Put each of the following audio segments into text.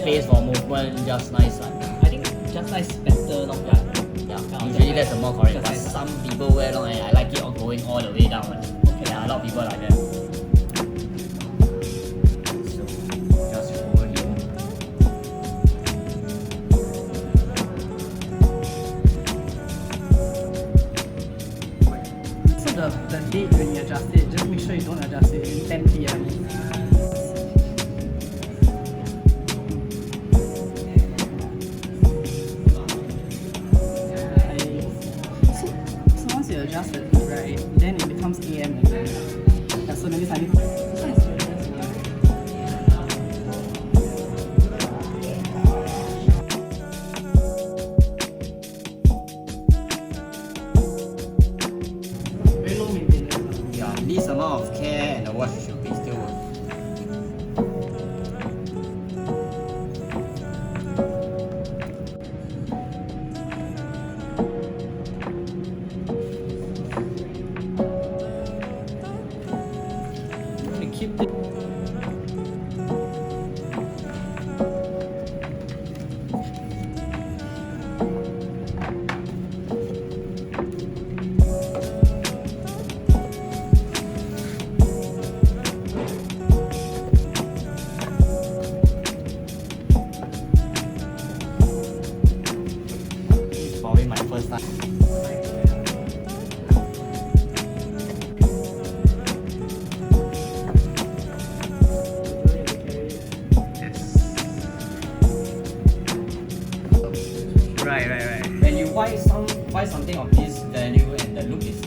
space for movement, just nice. I think just nice better long run. Yeah, usually that's the more correct. But some people wear long and I like it on going all the way down. Okay. Yeah, a lot of people like that. So just over here. So the date when you adjust it, just make sure you don't adjust it in 10 p.m. So once you adjust it, right, then it becomes AM again. Yeah, so maybe I need to very low maintenance. Yeah, least amount of care and the watch should be still working. Keep it. It's probably my first time. Right. When you buy something of this value and the look is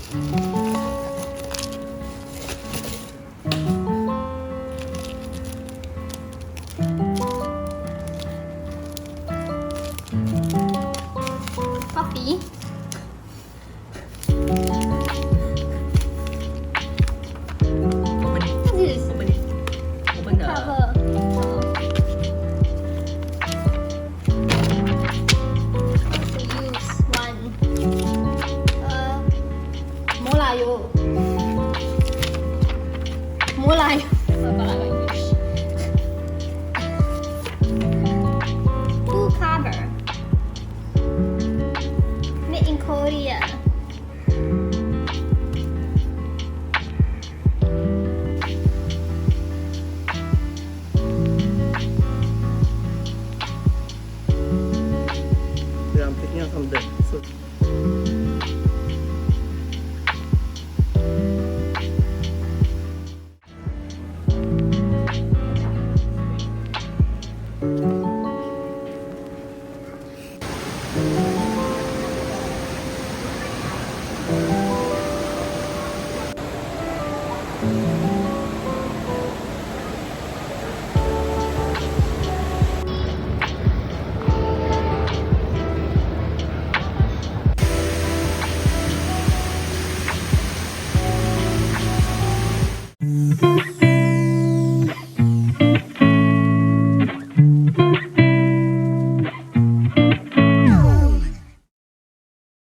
Coffee. Open it. What is this? Open it. Open the Cover. How to use one. Molayo. Molayo.